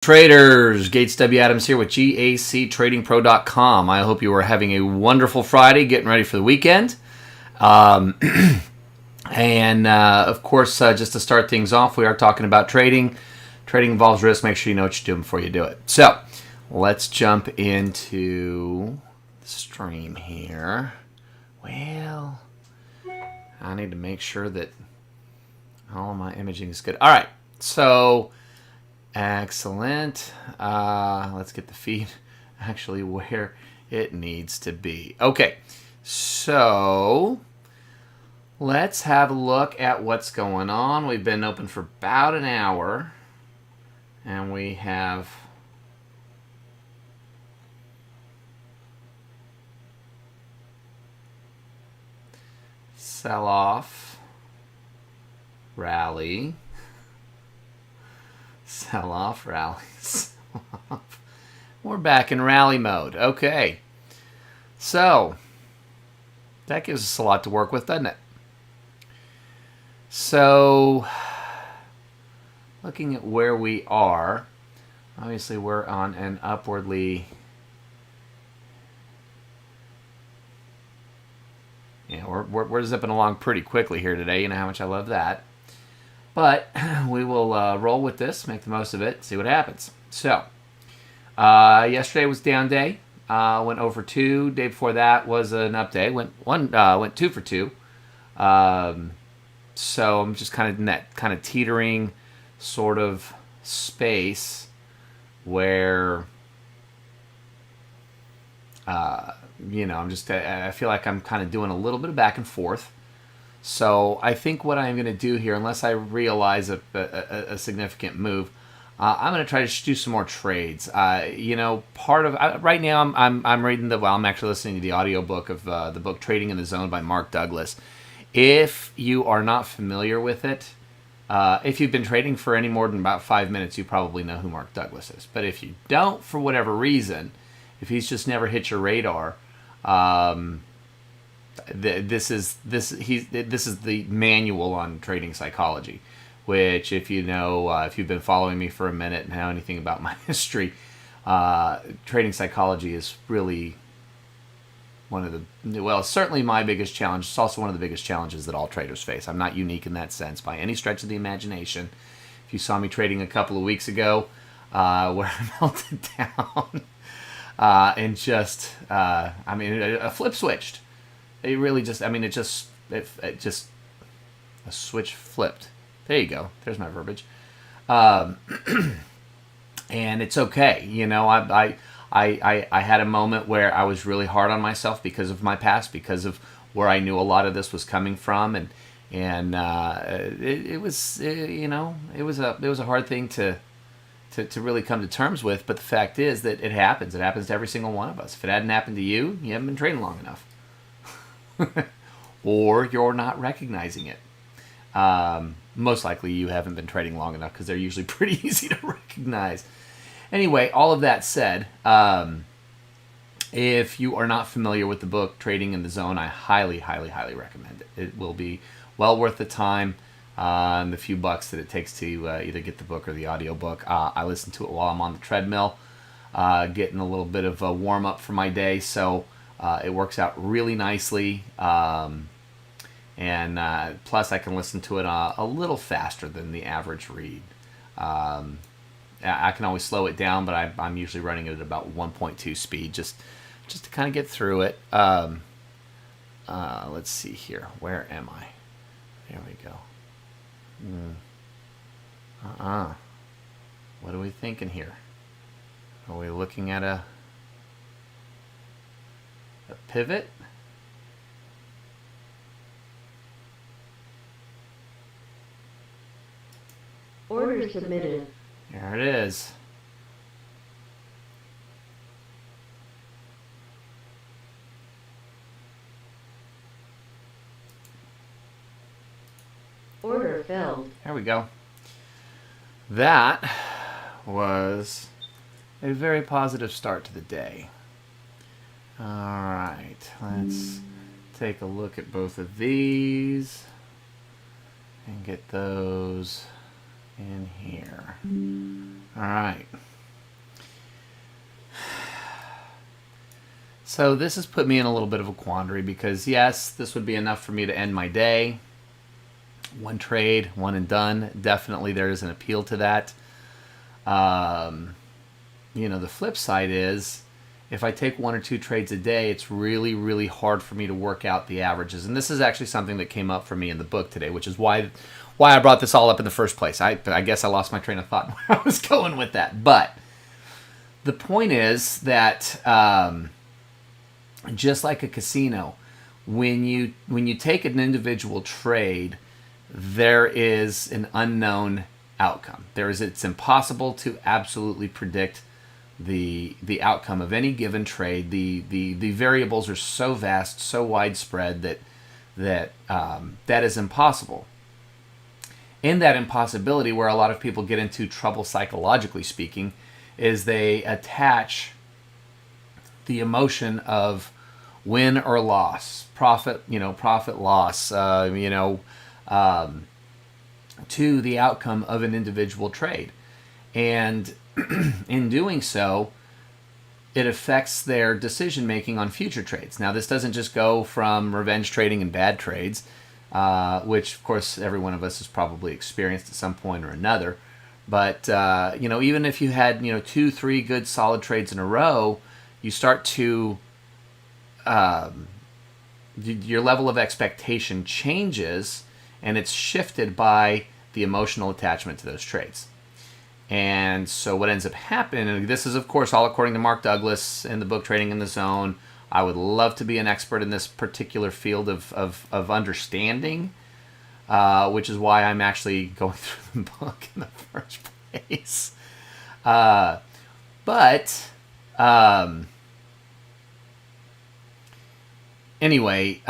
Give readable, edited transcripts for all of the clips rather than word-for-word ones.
Traders, Gates W. Adams here with GACTradingPro.com. I hope you are having a wonderful Friday, getting ready for the weekend. Of course, just to start things off, we are talking about trading. Trading involves risk. Make sure you know what you're doing before you do it. So, let's jump into the stream here. Well, I need to make sure that all of my imaging is good. All right, so excellent. Let's get the feed actually where it needs to be. Okay, so let's have a look at what's going on. We've been open for about an hour, and we have sell-off, rally, sell-off, rally, sell-off. We're back in rally mode. Okay. So, that gives us a lot to work with, doesn't it? So, looking at where we are, obviously we're on an upwardly... Yeah, we're zipping along pretty quickly here today. You know how much I love that. But we will roll with this, make the most of it, see what happens. So, yesterday was down day. Went over 2. Day before that was an up day. Went 2 for 2. So I'm just kind of in that kind of teetering sort of space where, I feel like I'm kind of doing a little bit of back and forth. So I think what I'm going to do here, unless I realize a significant move, I'm going to try to do some more trades. Part of right now I'm reading I'm actually listening to the audiobook of the book Trading in the Zone by Mark Douglas. If you are not familiar with it, if you've been trading for any more than about 5 minutes, you probably know who Mark Douglas is. But if you don't, for whatever reason, if he's just never hit your radar, this is the manual on trading psychology, which if you know, if you've been following me for a minute and know anything about my history, trading psychology is really one of it's certainly my biggest challenge. It's also one of the biggest challenges that all traders face. I'm not unique in that sense by any stretch of the imagination. If you saw me trading a couple of weeks ago, where I melted down and just, a flip switched. It really just, a switch flipped. There you go. There's my verbiage. And it's okay. I had a moment where I was really hard on myself because of my past, because of where I knew a lot of this was coming from, and it was a hard thing to really come to terms with. But the fact is that it happens. It happens to every single one of us. If it hadn't happened to you, you haven't been trading long enough. Or you're not recognizing it. Most likely you haven't been trading long enough, because they're usually pretty easy to recognize. Anyway, all of that said, if you are not familiar with the book Trading in the Zone, I highly, highly, highly recommend it. It will be well worth the time and the few bucks that it takes to either get the book or the audiobook. I listen to it while I'm on the treadmill, getting a little bit of a warm-up for my day, so it works out really nicely. Plus I can listen to it a little faster than the average read. I can always slow it down, but I'm usually running it at about 1.2 speed, just to kind of get through it. Let's see here. Where am I? There we go. What are we thinking here? Are we looking at a pivot? Order submitted. There it is. Order filled. There we go. That was a very positive start to the day. All right, let's take a look at both of these and get those in here. All right. So this has put me in a little bit of a quandary because yes, this would be enough for me to end my day. One trade, one and done. Definitely there is an appeal to that. The flip side is if I take one or two trades a day, it's really, really hard for me to work out the averages. And this is actually something that came up for me in the book today, which is why I brought this all up in the first place. I guess I lost my train of thought where I was going with that. But the point is that just like a casino, when you take an individual trade, there is an unknown outcome. It's impossible to absolutely predict the outcome of any given trade. The variables are so vast, so widespread that is impossible. In that impossibility, where a lot of people get into trouble psychologically speaking, is they attach the emotion of win or loss, profit loss, to the outcome of an individual trade. And in doing so, it affects their decision making on future trades. Now, this doesn't just go from revenge trading and bad trades, which of course every one of us has probably experienced at some point or another. But even if you had 2-3 good solid trades in a row, you start to your level of expectation changes, and it's shifted by the emotional attachment to those trades. And so what ends up happening, and this is of course all according to Mark Douglas in the book Trading in the Zone. I would love to be an expert in this particular field of understanding, which is why I'm actually going through the book in the first place. Anyway,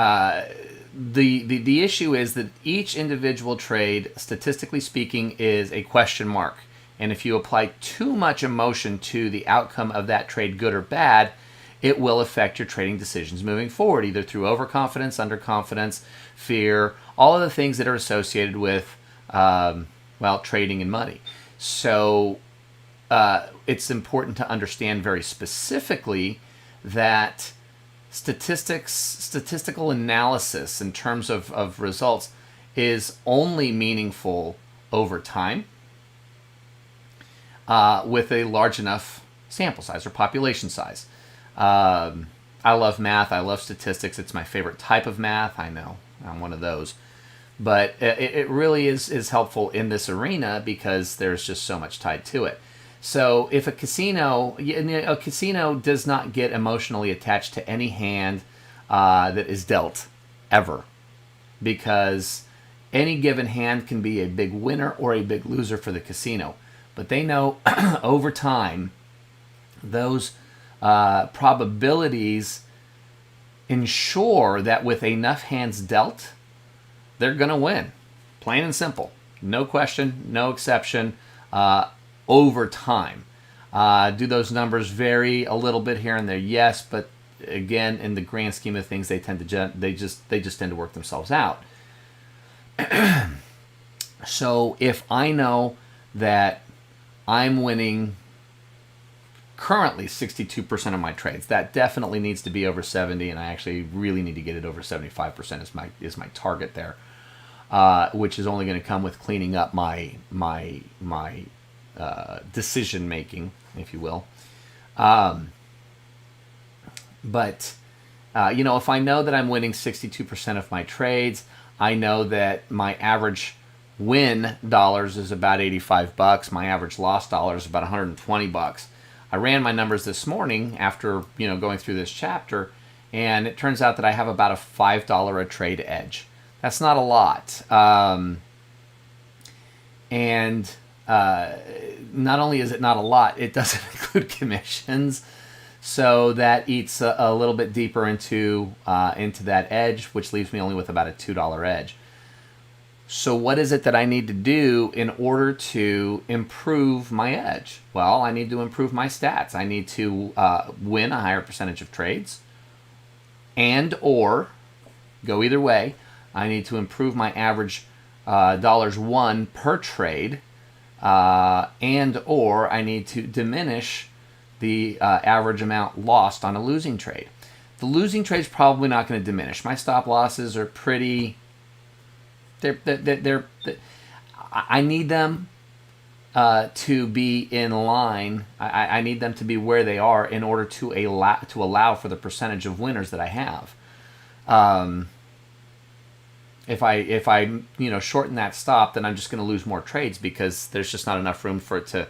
the issue is that each individual trade, statistically speaking, is a question mark. And if you apply too much emotion to the outcome of that trade, good or bad, it will affect your trading decisions moving forward, either through overconfidence, underconfidence, fear, all of the things that are associated with, trading and money. So it's important to understand very specifically that statistical analysis in terms of results is only meaningful over time with a large enough sample size or population size. I love math. I love statistics. It's my favorite type of math. I know I'm one of those. But it really is helpful in this arena because there's just so much tied to it. So if a casino does not get emotionally attached to any hand that is dealt ever, because any given hand can be a big winner or a big loser for the casino. But they know over time those probabilities ensure that with enough hands dealt, they're going to win. Plain and simple. No question, no exception. Over time. Do those numbers vary a little bit here and there? Yes, but again, in the grand scheme of things, they just tend to work themselves out. So if I know that I'm winning currently 62% of my trades, that definitely needs to be over 70, and I actually really need to get it over 75% is my target there, which is only going to come with cleaning up my decision making, if you will. But if I know that I'm winning 62% of my trades, I know that my average win dollars is about $85. My average loss dollars is about $120. I ran my numbers this morning after going through this chapter, and it turns out that I have about a $5 a trade edge. That's not a lot. And not only is it not a lot, it doesn't include commissions, so that eats a little bit deeper into that edge, which leaves me only with about a $2 edge. So what is it that I need to do in order to improve my edge? Well, I need to improve my stats. I need to win a higher percentage of trades, and or go either way. I need to improve my average dollars won per trade, and or I need to diminish the average amount lost on a losing trade. the losing trade's probably not going to diminish. My stop losses are pretty. They're I need them to be in line. I need them to be where they are in order to allow for the percentage of winners that I have. If I shorten that stop, then I'm just going to lose more trades because there's just not enough room for it to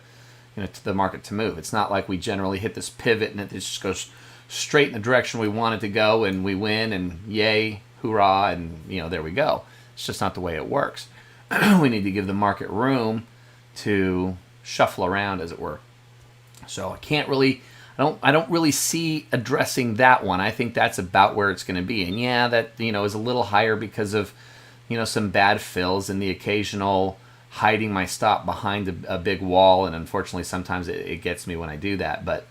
the market to move. It's not like we generally hit this pivot and it just goes straight in the direction we want it to go and we win and yay, hoorah, and there we go. It's just not the way it works. We need to give the market room to shuffle around, as it were. So I don't really see addressing that one. I think that's about where it's going to be. And yeah, that is a little higher because of some bad fills and the occasional hiding my stop behind a big wall, and unfortunately sometimes it gets me when I do that. But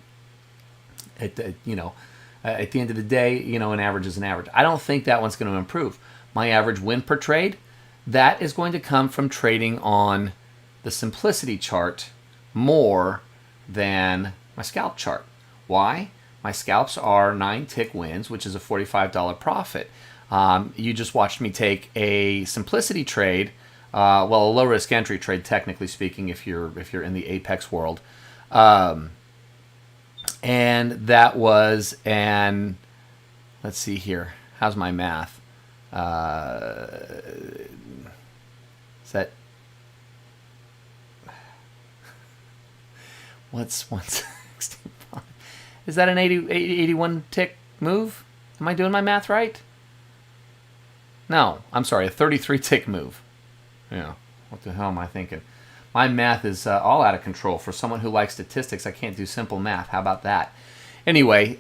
at the end of the day, an average is an average. I don't think that one's going to improve. My average win per trade, that is going to come from trading on the simplicity chart more than my scalp chart. Why? My scalps are 9 tick wins, which is a $45 profit. You just watched me take a simplicity trade, a low risk entry trade, technically speaking, if you're in the Apex world, and that was let's see here. How's my math? Is that what's 165? Is that an 81 tick move? Am I doing my math right? No, I'm sorry, a 33 tick move. Yeah, what the hell am I thinking? My math is all out of control. For someone who likes statistics, I can't do simple math. How about that? Anyway,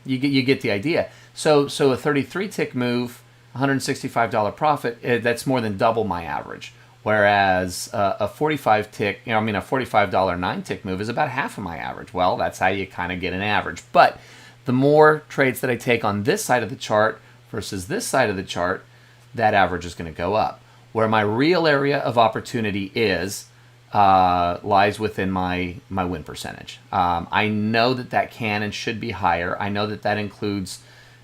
you get the idea. So a 33 tick move, $165 profit. That's more than double my average. Whereas a 45 tick, a $45 9 tick move is about half of my average. Well, that's how you kind of get an average. But the more trades that I take on this side of the chart versus this side of the chart, that average is going to go up. Where my real area of opportunity lies within my win percentage. I know that can and should be higher. I know that includes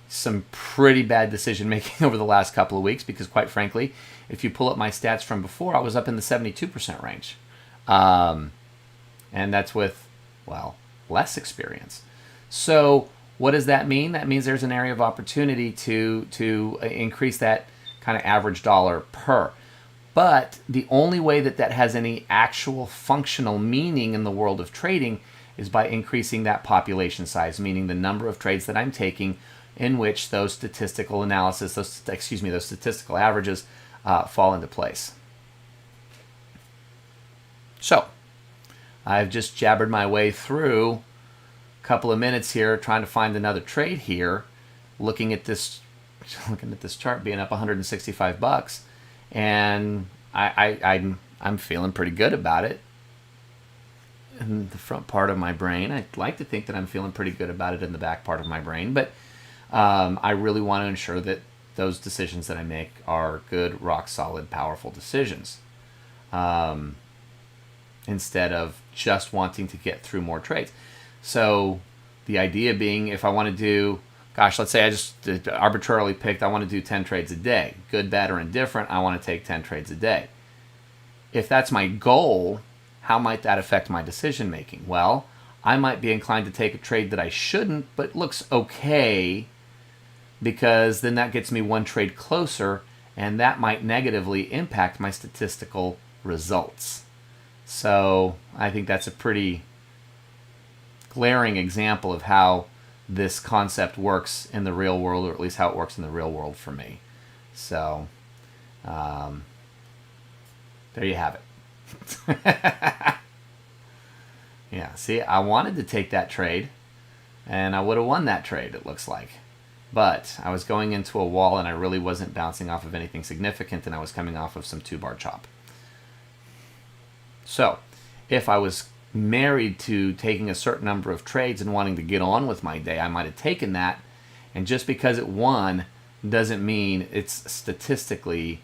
some pretty bad decision making over the last couple of weeks because, quite frankly, if you pull up my stats from before, I was up in the 72% range. And that's with, less experience. So what does that mean? That means there's an area of opportunity to increase that kind of average dollar per. But the only way that has any actual functional meaning in the world of trading is by increasing that population size, meaning the number of trades that I'm taking in which those statistical analysis, those statistical averages fall into place. So I've just jabbered my way through a couple of minutes here trying to find another trade here, looking at this chart being up $165, and I'm feeling pretty good about it. In the front part of my brain, I'd like to think that I'm feeling pretty good about it in the back part of my brain, but I really want to ensure that those decisions that I make are good, rock solid, powerful decisions. Instead of just wanting to get through more trades. So the idea being, if I want to do, let's say I just arbitrarily picked, I want to do 10 trades a day. Good, bad, or indifferent, I want to take 10 trades a day. If that's my goal, how might that affect my decision making? Well, I might be inclined to take a trade that I shouldn't, but looks okay, because then that gets me one trade closer, and that might negatively impact my statistical results. So I think that's a pretty glaring example of how this concept works in the real world, or at least how it works in the real world for me. So there you have it. Yeah, see, I wanted to take that trade, and I would have won that trade, it looks like. But I was going into a wall, and I really wasn't bouncing off of anything significant, and I was coming off of some 2-bar chop. So, if I was married to taking a certain number of trades and wanting to get on with my day, I might have taken that, and just because it won doesn't mean it's statistically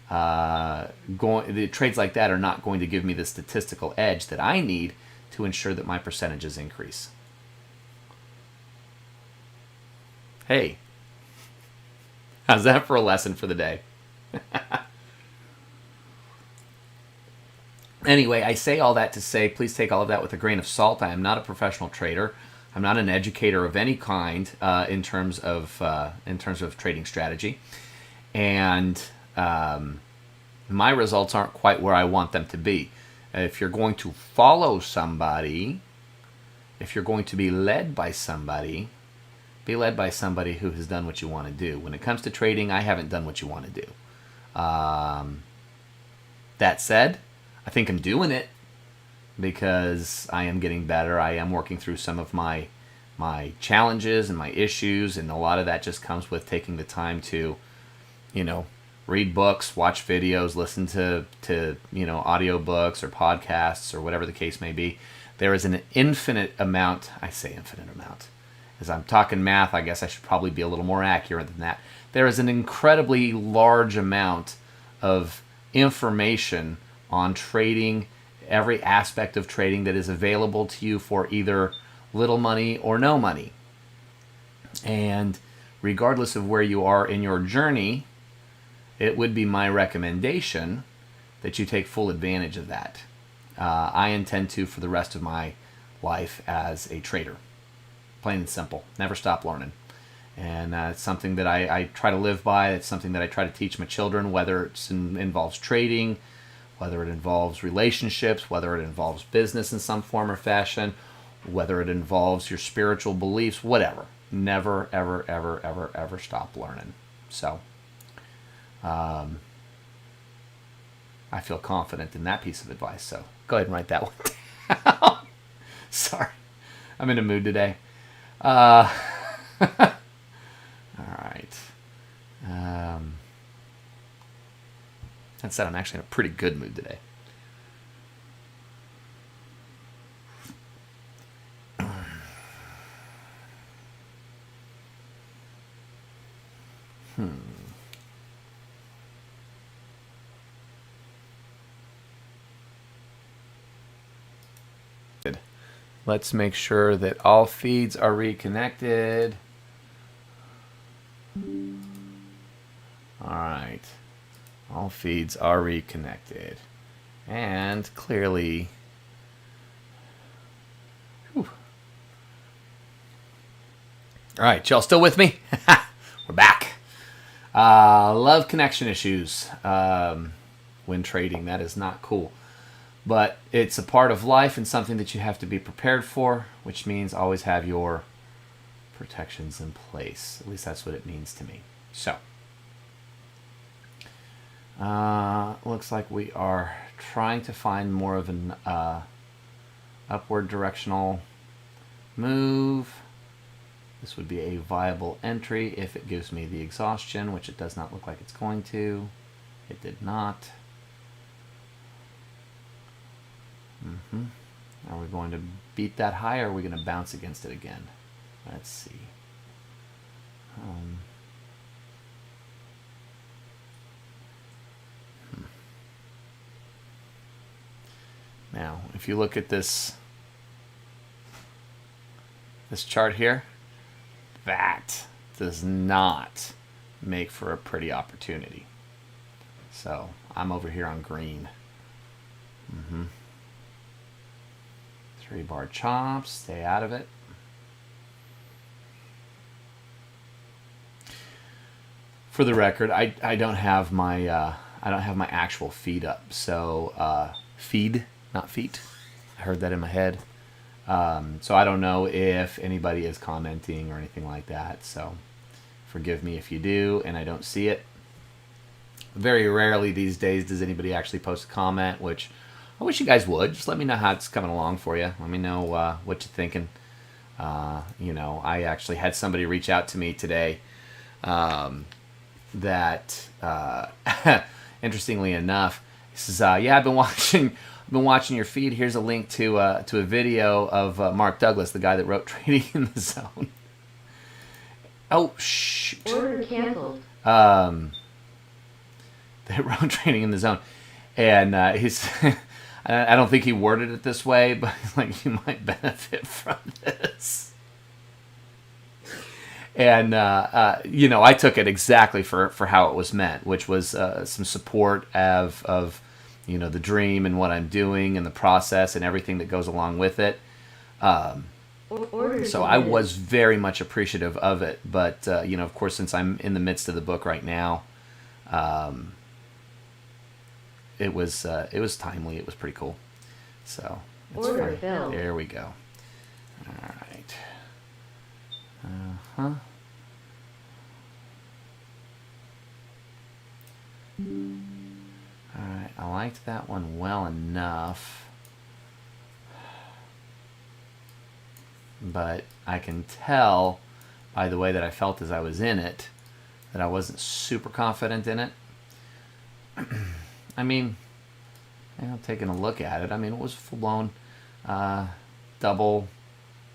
the trades like that are not going to give me the statistical edge that I need to ensure that my percentages increase. Hey, how's that for a lesson for the day? Anyway, I say all that to say, please take all of that with a grain of salt. I am not a professional trader. I'm not an educator of any kind in terms of trading strategy, and my results aren't quite where I want them to be. If you're going to follow somebody, if you're going to be led by somebody, be led by somebody who has done what you want to do. When it comes to trading, I haven't done what you want to do. That said, I think I'm doing it because I am getting better. I am working through some of my challenges and my issues, and a lot of that just comes with taking the time to, read books, watch videos, listen to audio books or podcasts or whatever the case may be. There is an infinite amount. I say infinite amount. As I'm talking math, I guess I should probably be a little more accurate than that. There is an incredibly large amount of information on trading, every aspect of trading that is available to you for either little money or no money. And regardless of where you are in your journey, it would be my recommendation that you take full advantage of that. I intend to for the rest of my life as a trader. Plain and simple. Never stop learning. And it's something that I try to live by. It's something that I try to teach my children, whether it involves trading, whether it involves relationships, whether it involves business in some form or fashion, whether it involves your spiritual beliefs, whatever. Never, ever, ever, ever, ever stop learning. So, I feel confident in that piece of advice. So, go ahead and write that one down. Sorry. I'm in a mood today. All right. That said, I'm actually in a pretty good mood today. Let's make sure that all feeds are reconnected. All right. All feeds are reconnected. And clearly... Whew. All right, y'all still with me? We're back. Love connection issues when trading. That is not cool. But it's a part of life and something that you have to be prepared for, which means always have your protections in place. At least that's what it means to me. So, looks like we are trying to find more of an upward directional move. This would be a viable entry if it gives me the exhaustion, which it does not look like it's going to. It did not. Are we going to beat that high, or are we going to bounce against it again? Let's see. Now, if you look at this chart here, that does not make for a pretty opportunity. So I'm over here on green. 3-bar chops, stay out of it. For the record, I don't have my actual feed up. So feed, not feet. I heard that in my head. So I don't know if anybody is commenting or anything like that. So forgive me if you do and I don't see it. Very rarely these days does anybody actually post a comment, which I wish you guys would. Just let me know how it's coming along for you. Let me know what you're thinking. I actually had somebody reach out to me today that, interestingly enough, he says, "Yeah, I've been watching your feed. Here's a link to a video of Mark Douglas, the guy that wrote Trading in the Zone." Oh shoot! Order canceled. That wrote Trading in the Zone, and he's. I don't think he worded it this way, but he's like, you might benefit from this. And I took it exactly for how it was meant, which was some support of the dream and what I'm doing and the process and everything that goes along with it. Order So I submitted. was very much appreciative of it, but of course, since I'm in the midst of the book right now, it was timely. It was pretty cool. So it's Order fine. filled. There we go. All right. Huh. All right. I liked that one well enough, but I can tell by the way that I felt as I was in it that I wasn't super confident in it. I mean, taking a look at it, it was full blown double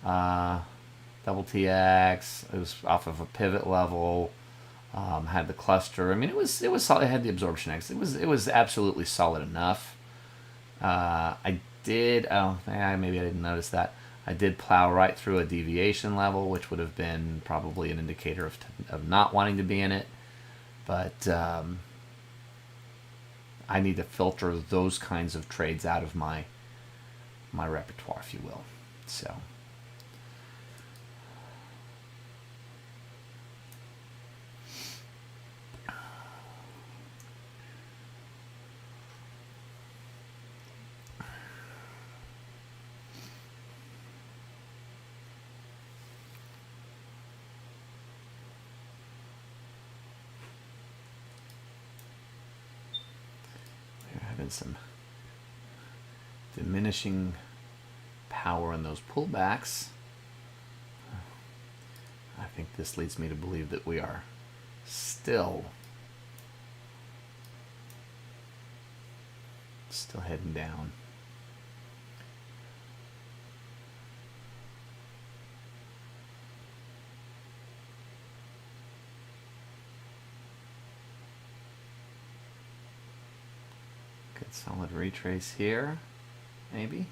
double TX. It was off of a pivot level. Had the cluster. It was solid. It had the absorption X. It was absolutely solid enough. I did. Oh, yeah, maybe I didn't notice that. I did plow right through a deviation level, which would have been probably an indicator of not wanting to be in it. But I need to filter those kinds of trades out of my repertoire, if you will. So. Having some diminishing power in those pullbacks. I think this leads me to believe that we are still heading down. Good solid retrace here, maybe.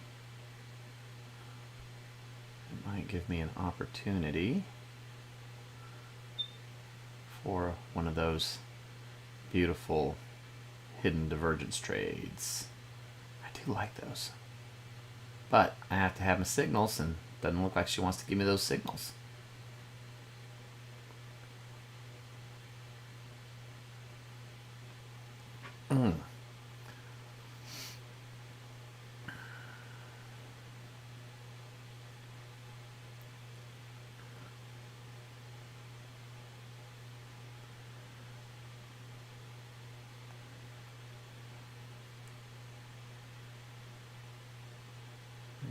It might give me an opportunity for one of those beautiful hidden divergence trades. I do like those. But I have to have my signals, and it doesn't look like she wants to give me those signals.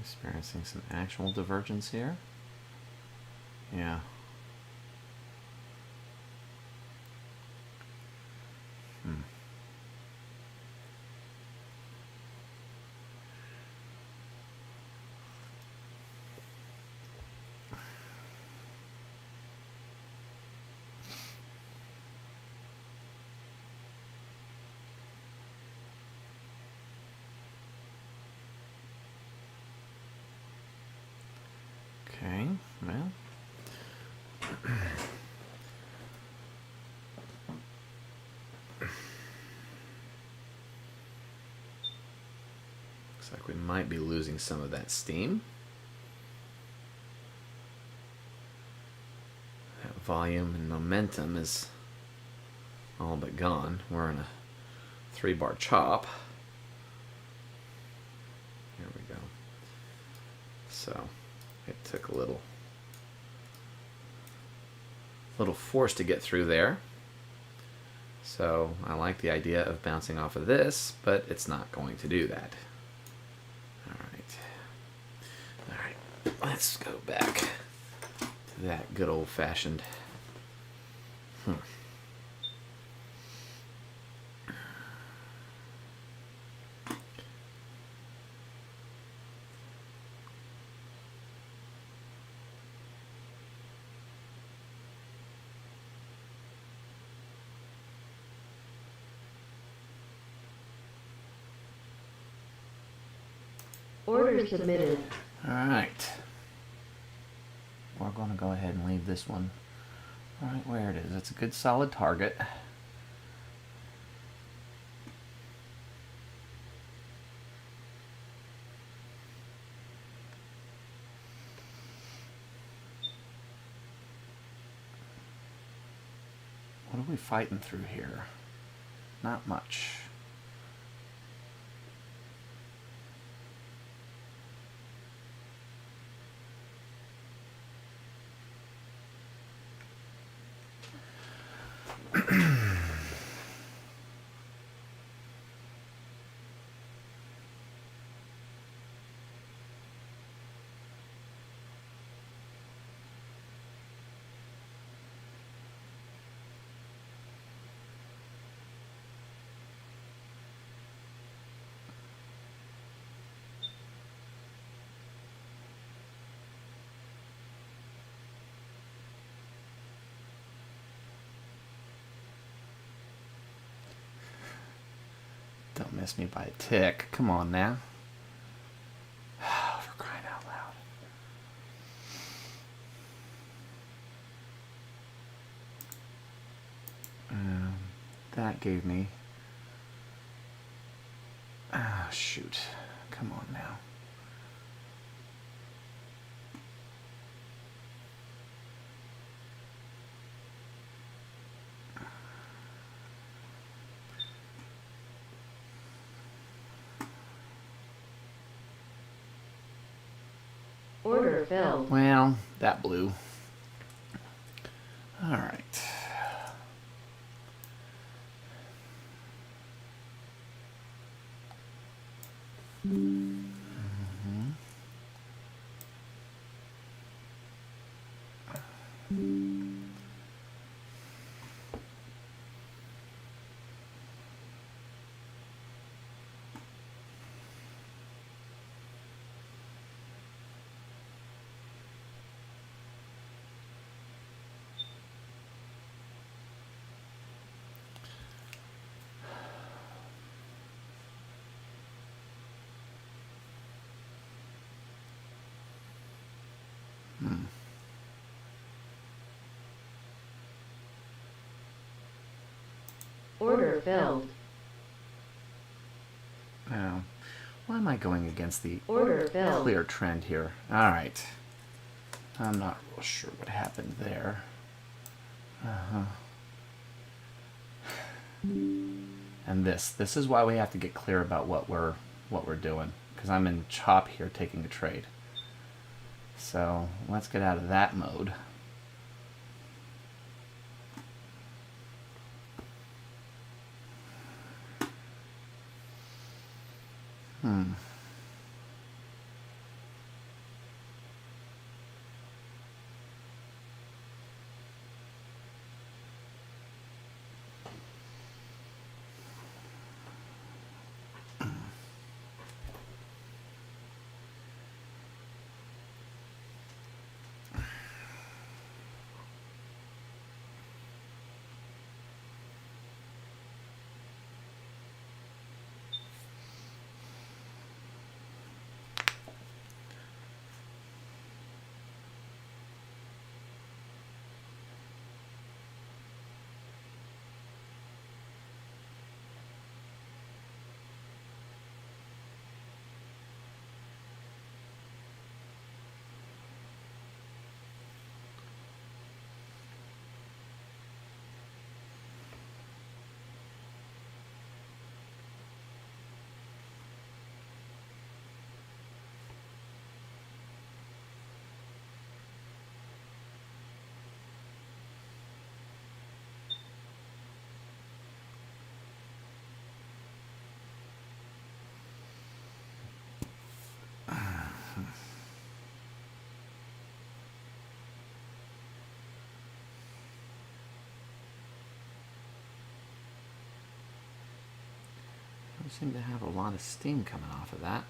Experiencing some actual divergence here. Yeah. Okay, well. Looks like we might be losing some of that steam. That volume and momentum is all but gone. We're in a 3-bar chop. Here we go. So it took a little force to get through there. So I like the idea of bouncing off of this, but it's not going to do that. All right, let's go back to that good old-fashioned Order submitted. All right. We're going to go ahead and leave this one right where it is. It's a good solid target. What are we fighting through here? Not much. Don't miss me by a tick. Come on now. For crying out loud. That gave me... Ah, shoot. Come on now. Order filled. Well, that blew. All right. Order filled. Now, why am I going against the Order filled. clear trend here? All right. I'm not real sure what happened there. And this is why we have to get clear about what we're doing, because I'm in chop here taking a trade. So let's get out of that mode. We seem to have a lot of steam coming off of that.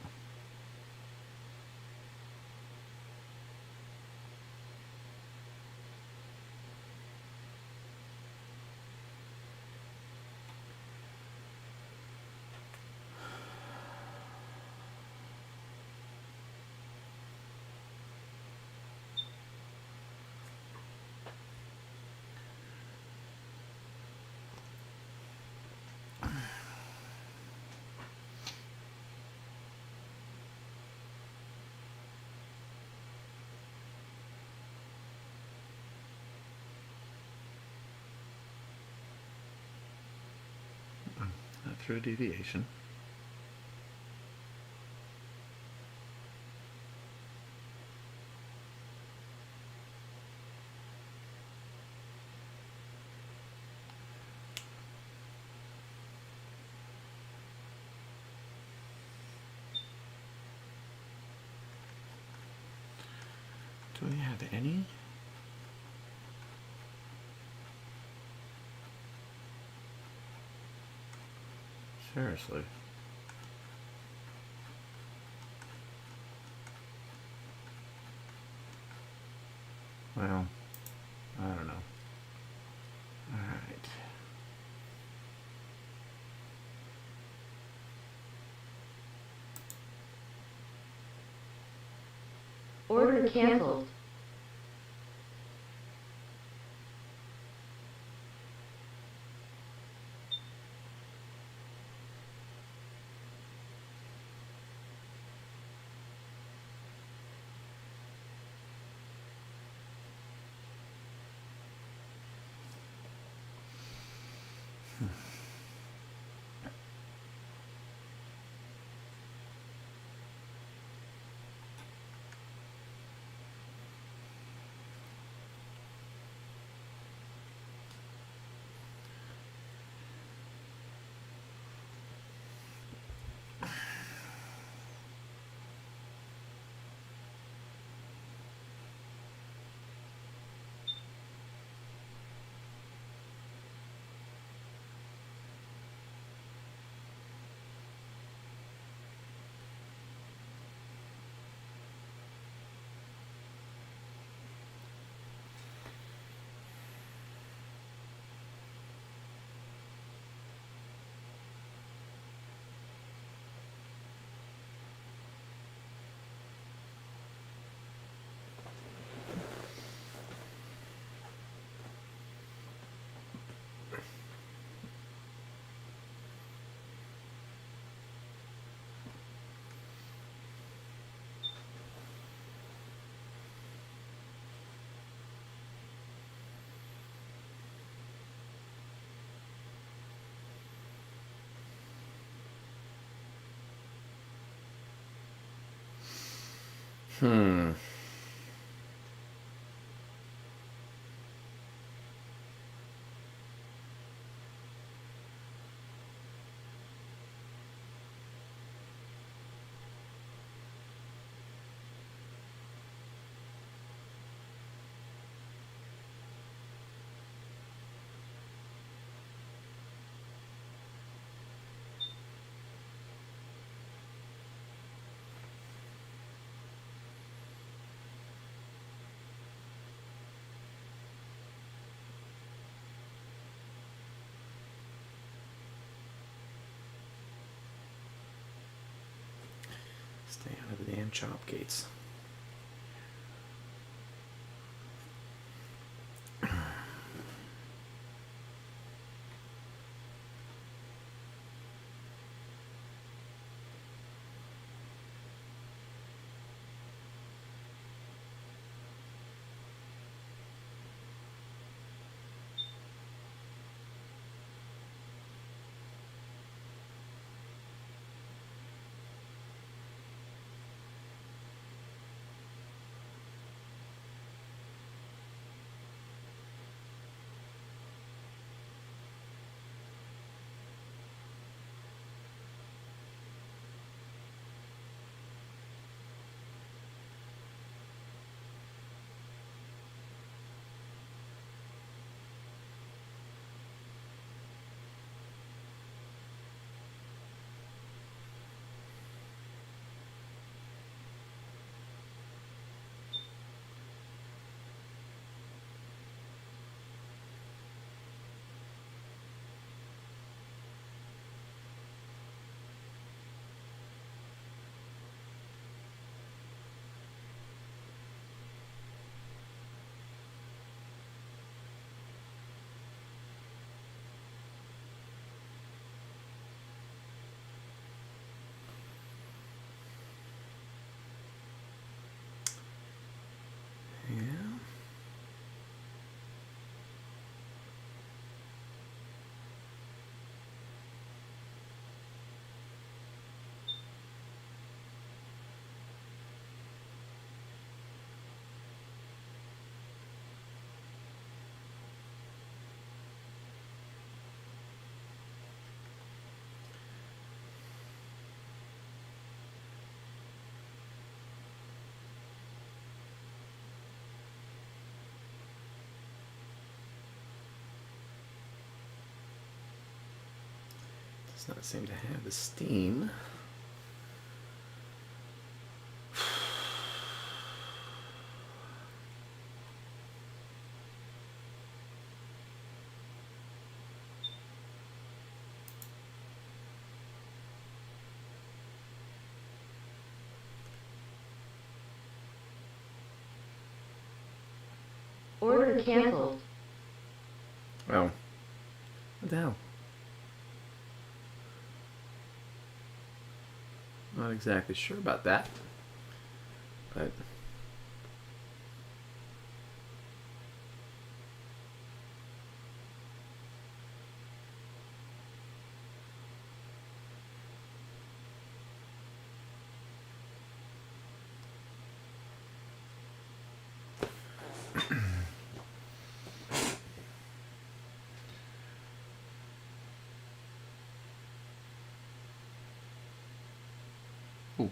through a deviation. Do we have any? Seriously. Well, I don't know. All right. Order canceled. Hmm. Stay out of the damn chop gates. Does not seem to have the steam. Order canceled. Oh. What the hell? Not exactly sure about that. But ooh.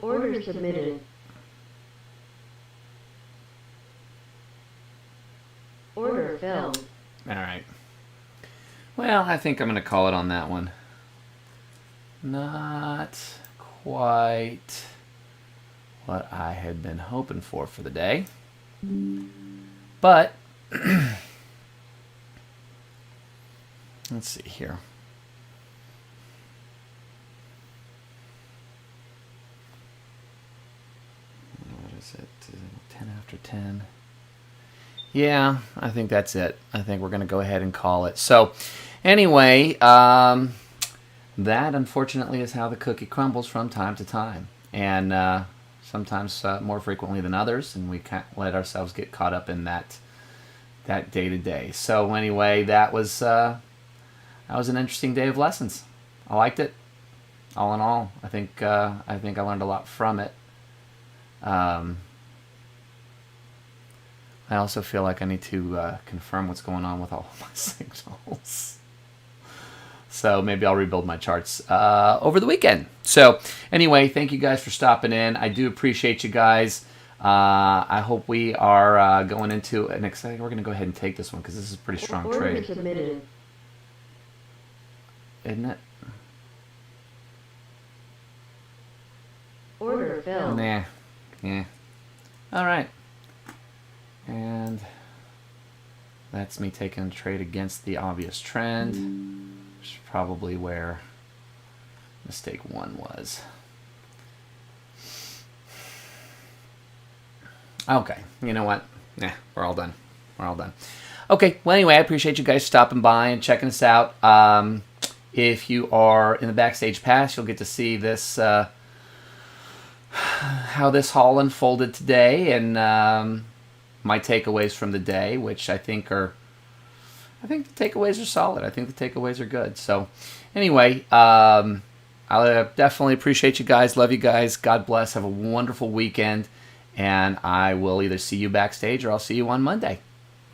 Order submitted. Order failed. All right. Well, I think I'm going to call it on that one. Not quite what I had been hoping for the day. But let's see here. What is it? 10 after 10. Yeah, I think that's it. I think we're going to go ahead and call it. So, anyway, that unfortunately is how the cookie crumbles from time to time. And sometimes more frequently than others, and we can't let ourselves get caught up in that day to day. So anyway, that was an interesting day of lessons. I liked it. All in all, I think I learned a lot from it. I also feel like I need to confirm what's going on with all of my signals. So maybe I'll rebuild my charts over the weekend. So anyway, thank you guys for stopping in. I do appreciate you guys. I hope we are going into an exciting. We're going to go ahead and take this one because this is a pretty strong Order trade. submitted. Isn't it? Order failed. Nah. Yeah. All right. And that's me taking a trade against the obvious trend, which is probably where mistake one was. Okay, you know what? Nah, we're all done. We're all done. Okay, well, anyway, I appreciate you guys stopping by and checking us out. If you are in the Backstage Pass, you'll get to see this, how this haul unfolded today, and my takeaways from the day, which I think the takeaways are solid. I think the takeaways are good. So anyway, I definitely appreciate you guys. Love you guys. God bless. Have a wonderful weekend. And I will either see you backstage or I'll see you on Monday.